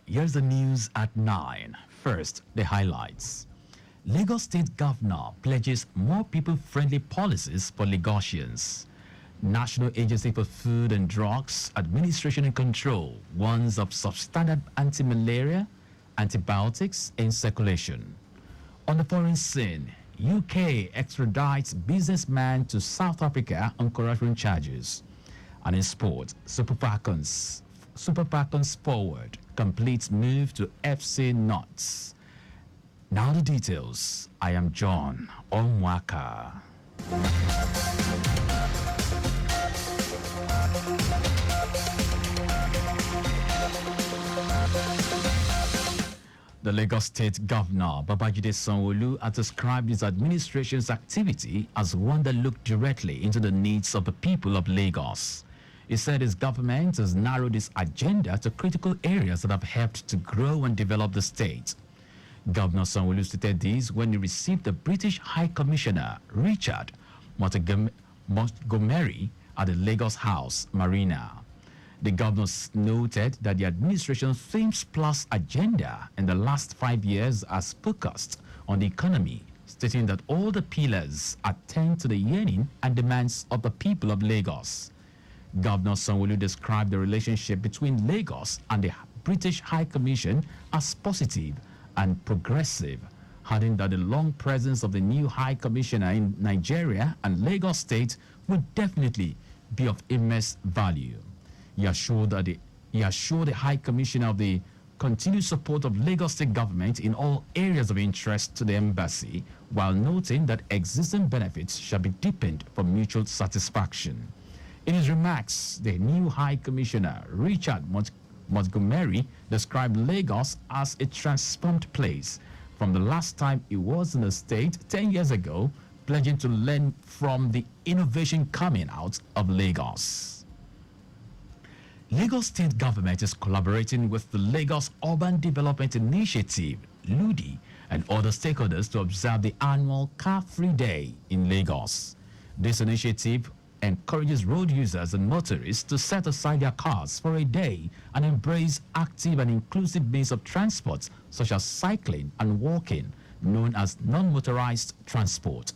Here's the news at 9. First, the highlights. Lagos State Governor pledges more people-friendly policies for Lagosians. National Agency for Food and Drugs Administration and Control warns of substandard anti-malaria antibiotics in circulation. On the foreign scene, UK extradites businessman to South Africa on corruption charges. And in sport, Super Falcons forward completes move to FC Nuts. Now the details. I am John Omoaka. The Lagos State Governor, Babajide Sanwo-Olu, has described his administration's activity as one that looked directly into the needs of the people of Lagos. He said his government has narrowed its agenda to critical areas that have helped to grow and develop the state. Governor Sanwo-Olu stated this when he received the British High Commissioner, Richard Montgomery, at the Lagos House, Marina. The governor noted that the administration's Themes Plus agenda in the last 5 years has focused on the economy, stating that all the pillars attend to the yearning and demands of the people of Lagos. Governor Sanwo-Olu described the relationship between Lagos and the British High Commission as positive and progressive, adding that the long presence of the new High Commissioner in Nigeria and Lagos State would definitely be of immense value. He assured the High Commissioner of the continued support of Lagos State government in all areas of interest to the embassy, while noting that existing benefits shall be deepened for mutual satisfaction. In his remarks, the new High Commissioner, Richard Montgomery, described Lagos as a transformed place from the last time he was in the state 10 years ago, pledging to learn from the innovation coming out of Lagos. Lagos State government is collaborating with the Lagos Urban Development Initiative, LUDI, and other stakeholders to observe the annual Car-Free Day in Lagos. This initiative encourages road users and motorists to set aside their cars for a day and embrace active and inclusive means of transport such as cycling and walking, known as non-motorized transport.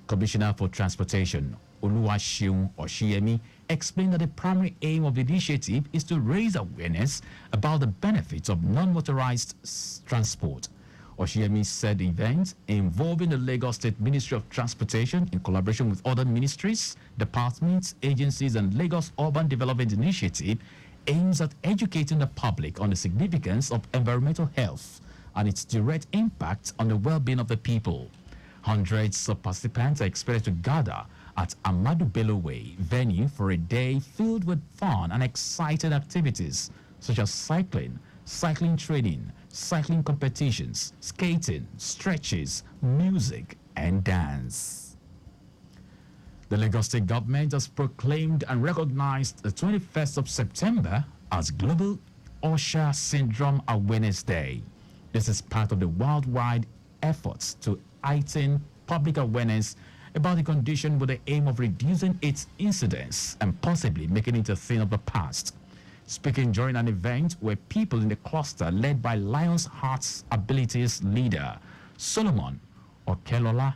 Commissioner for Transportation, Oluwaseun Oshiemi, explained that the primary aim of the initiative is to raise awareness about the benefits of non-motorized transport. Oshiemi said the event, involving the Lagos State Ministry of Transportation in collaboration with other ministries, departments, agencies, and Lagos Urban Development Initiative, aims at educating the public on the significance of environmental health and its direct impact on the well-being of the people. Hundreds of participants are expected to gather at Amadu Bello Way venue for a day filled with fun and exciting activities such as cycling training, cycling competitions, skating, stretches, music, and dance. The Lagos State government has proclaimed and recognized the 21st of September as Global Usher Syndrome Awareness Day. This is part of the worldwide efforts to heighten public awareness about the condition with the aim of reducing its incidence and possibly making it a thing of the past. Speaking during an event where people in the cluster led by Lions Hearts Abilities leader Solomon Okelola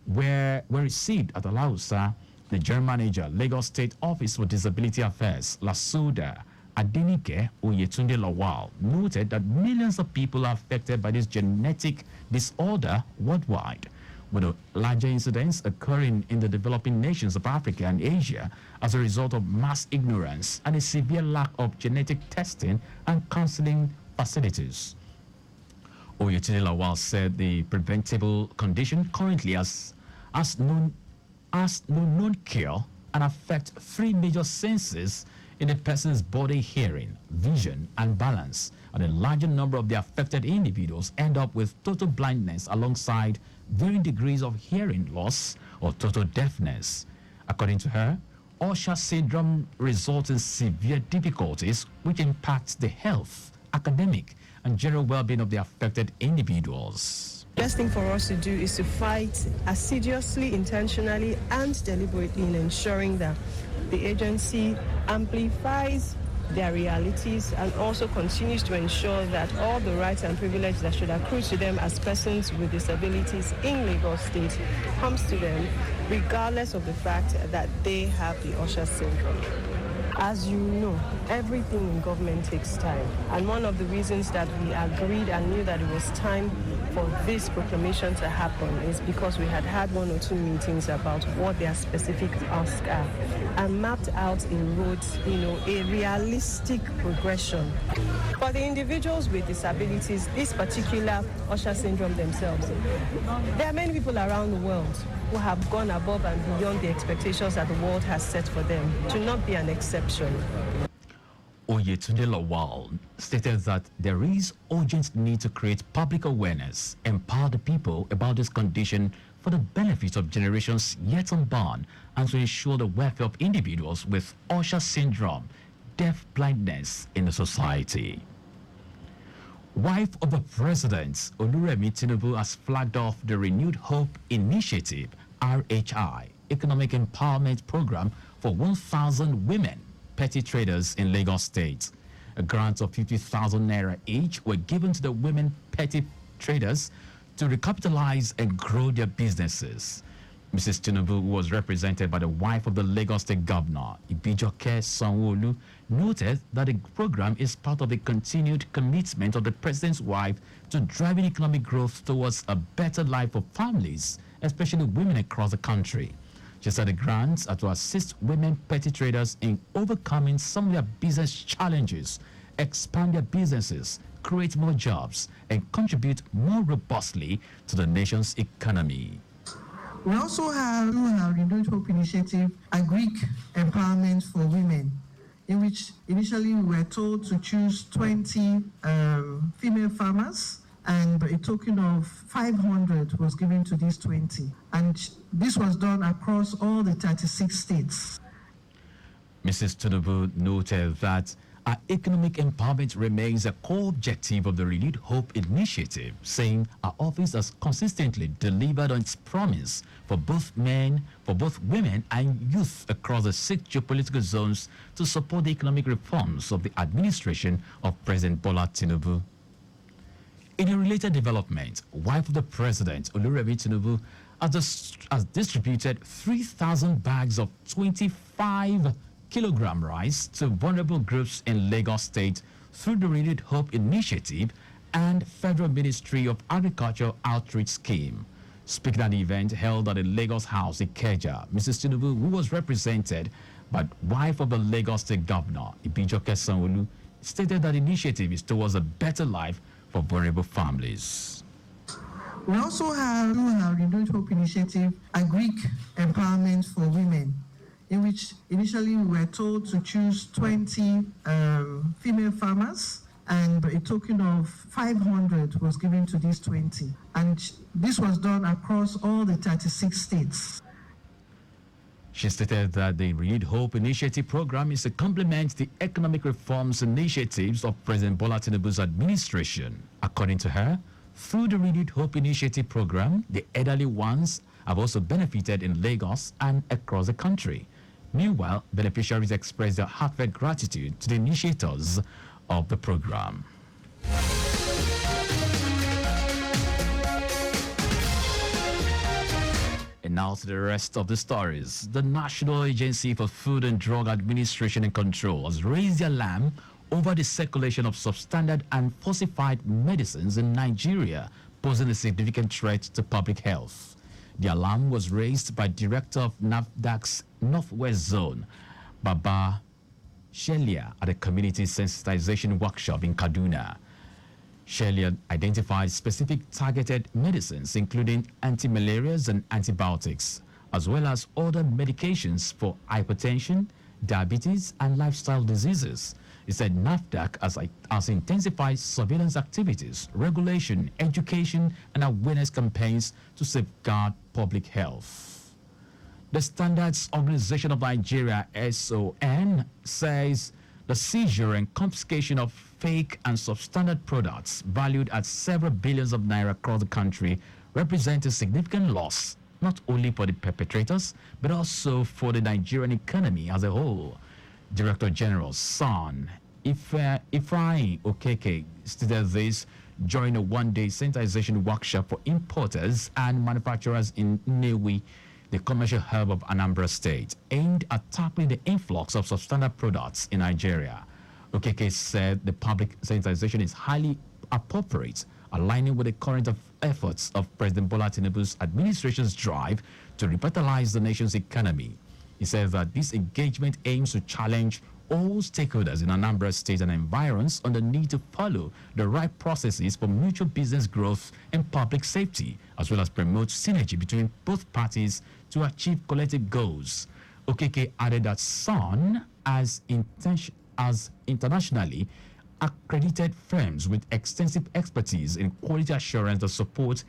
were received at Alausa, the general manager, Lagos State Office for Disability Affairs, Lasuda Adenike Oyetunde Lawal, noted that millions of people are affected by this genetic disorder worldwide, with a larger incidence occurring in the developing nations of Africa and Asia as a result of mass ignorance and a severe lack of genetic testing and counseling facilities. Oyetunde Lawal said the preventable condition currently has no known cure and affect three major senses in a person's body: hearing, vision, and balance. And a larger number of the affected individuals end up with total blindness alongside varying degrees of hearing loss or total deafness. According to her, Usher syndrome results in severe difficulties which impacts the health, academic, and general well-being of the affected individuals. The best thing for us to do is to fight assiduously, intentionally, and deliberately in ensuring that the agency amplifies their realities and also continues to ensure that all the rights and privileges that should accrue to them as persons with disabilities in Lagos State comes to them regardless of the fact that they have the Usher syndrome. As you know, everything in government takes time. And one of the reasons that we agreed and knew that it was time for this proclamation to happen is because we had had 1 or 2 meetings about what their specific asks are and mapped out in roads, a realistic progression. For the individuals with disabilities, this particular Usher syndrome themselves, there are many people around the world who have gone above and beyond the expectations that the world has set for them, to not be an exception. Oyetunde Lawal stated that there is urgent need to create public awareness, empower the people about this condition for the benefit of generations yet unborn, and to ensure the welfare of individuals with Usher syndrome, deaf blindness in the society. Wife of the President, Oluremi Tinubu, has flagged off the Renewed Hope Initiative, RHI, Economic Empowerment Program for 1,000 women petty traders in Lagos State. A grant of 50,000 naira each were given to the women petty traders to recapitalize and grow their businesses. Mrs. Tinubu, who was represented by the wife of the Lagos State Governor, Ibijoke Sanwo-Olu, noted that the program is part of the continued commitment of the president's wife to driving economic growth towards a better life for families, especially women across the country. She said the grants are to assist women petty traders in overcoming some of their business challenges, expand their businesses, create more jobs, and contribute more robustly to the nation's economy. We also have our Renewed Hope Initiative, a Greek empowerment for women, in which initially we were told to choose 20 female farmers, and a token of 500 was given to these 20. And this was done across all the 36 states. Mrs. Tinubu noted that our economic empowerment remains a core objective of the Renewed Hope Initiative, saying our office has consistently delivered on its promise for both women and youth across the 6 geopolitical zones to support the economic reforms of the administration of President Bola Tinubu. In a related development, wife of the president, Oluremi Tinubu, has distributed 3,000 bags of 25-kilogram rice to vulnerable groups in Lagos State through the Renewed Hope Initiative and Federal Ministry of Agriculture Outreach Scheme. Speaking at the event held at the Lagos House in Ikeja, Mrs. Tinubu, who was represented by wife of the Lagos State Governor, Ibijoke Sanwo-Olu, stated that the initiative is towards a better life for vulnerable families. We also have our Renewed Hope Initiative, a Greek empowerment for women, in which initially we were told to choose 20 female farmers, and a token of 500 was given to these 20. And this was done across all the 36 states. She stated that the Renewed Hope Initiative program is to complement the economic reforms initiatives of President Bola Tinubu's administration. According to her, through the Renewed Hope Initiative program, the elderly ones have also benefited in Lagos and across the country. Meanwhile, beneficiaries expressed their heartfelt gratitude to the initiators of the program. And now to the rest of the stories. The National Agency for Food and Drug Administration and Control has raised the alarm over the circulation of substandard and falsified medicines in Nigeria, posing a significant threat to public health. The alarm was raised by Director of NAFDAC's Northwest Zone, Baba Shelia, at a community sensitization workshop in Kaduna. Shelia identified specific targeted medicines, including anti-malarials and antibiotics, as well as other medications for hypertension, diabetes, and lifestyle diseases. He said NAFDAC has intensified surveillance activities, regulation, education, and awareness campaigns to safeguard public health. The Standards Organization of Nigeria, SON, says the seizure and confiscation of fake and substandard products valued at several billions of naira across the country represent a significant loss, not only for the perpetrators, but also for the Nigerian economy as a whole. Director General SON, Ifeanyi Okeke stated this during a one-day sensitization workshop for importers and manufacturers in Nnewi, the commercial hub of Anambra State, aimed at tackling the influx of substandard products in Nigeria. Okeke said the public sensitization is highly appropriate, aligning with the current efforts of President Bola Tinubu's administration's drive to revitalize the nation's economy. He says that this engagement aims to challenge all stakeholders in Anambra State and environs on the need to follow the right processes for mutual business growth and public safety, as well as promote synergy between both parties to achieve collective goals. Okeke added that SON as internationally accredited firms with extensive expertise in quality assurance that supports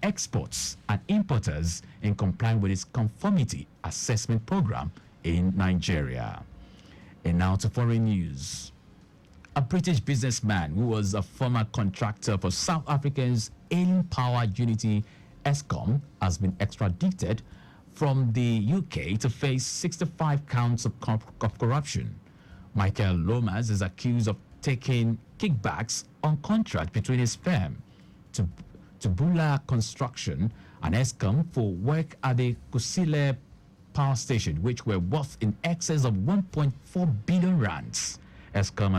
exports and importers in complying with its conformity assessment program in Nigeria. And now to foreign news. A British businessman who was a former contractor for South Africa's Alien Power Unity ESCOM has been extradited from the UK to face 65 counts of corruption. Michael Lomas is accused of taking kickbacks on contract between his firm, Tubula Construction, and ESCOM for work at the Kusile Power Station, which were worth in excess of 1.4 billion rands. ESCOM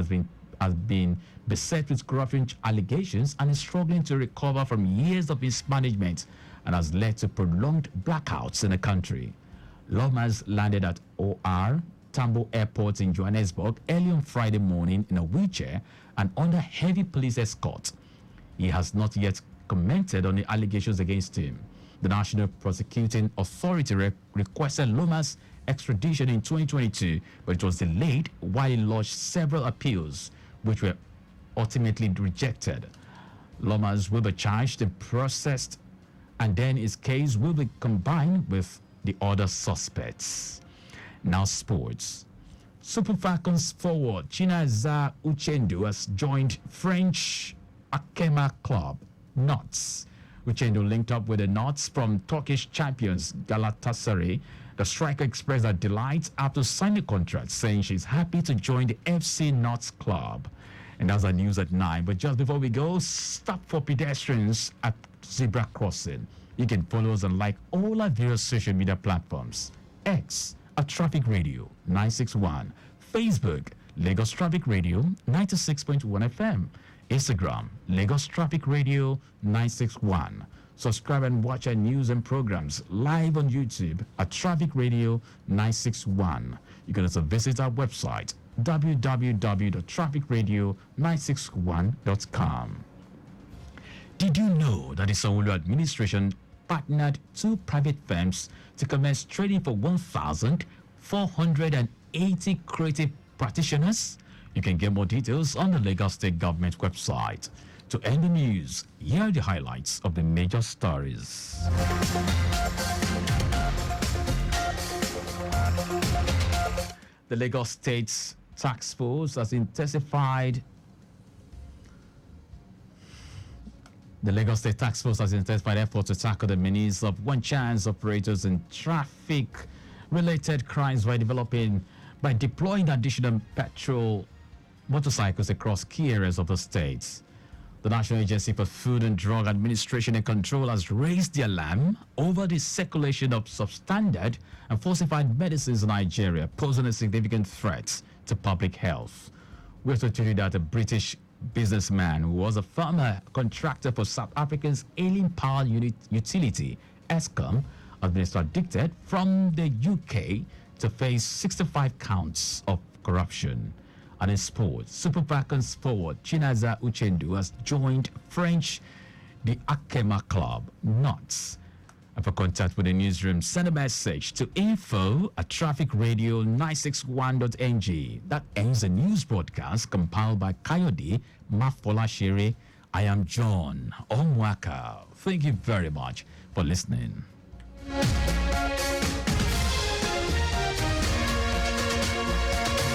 has been beset with corruption allegations and is struggling to recover from years of mismanagement and has led to prolonged blackouts in the country. Lomas landed at OR Tambo Airport in Johannesburg early on Friday morning in a wheelchair and under heavy police escort. He has not yet commented on the allegations against him. The National Prosecuting Authority requested Lomas' extradition in 2022, but it was delayed while he lodged several appeals, which were ultimately rejected. Lomas will be charged and processed, and then his case will be combined with the other suspects. Now sports. Super Falcons forward Chinaza Uchendu has joined French Akema club Knots. Uchendu linked up with the Knots from Turkish champions Galatasaray. The striker expressed her delight after signing a contract, saying she's happy to join the FC Knots club. And that's our news at 9. But just before we go, stop for pedestrians at zebra crossing. You can follow us and like all our various social media platforms. X at Traffic Radio 961. Facebook, Lagos Traffic Radio 96.1 FM. Instagram, Lagos Traffic Radio 961. Subscribe and watch our news and programs live on YouTube at Traffic Radio 961. You can also visit our website, www.trafficradio961.com. Did you know that the Sanwo-Olu administration partnered two private firms to commence training for 1,480 creative practitioners? You can get more details on the Lagos State Government website. To end the news, here are the highlights of the major stories. The Lagos State Task Force has intensified efforts to tackle the menace of one-chance operators and traffic-related crimes by deploying additional patrol motorcycles across key areas of the state. The National Agency for Food and Drug Administration and Control has raised the alarm over the circulation of substandard and falsified medicines in Nigeria, posing a significant threat to public health. We also told you that a British businessman who was a former contractor for South Africa's Alien Power Utility, ESCOM, has been extradited from the UK to face 65 counts of corruption. And in sports, Super Falcons forward Chinaza Uchendu has joined the Akema club, Knots. And for contact with the newsroom, send a message to info@trafficradio961.ng. That ends the news broadcast compiled by Kayode Mafolashiri. I am John Omoaka. Thank you very much for listening.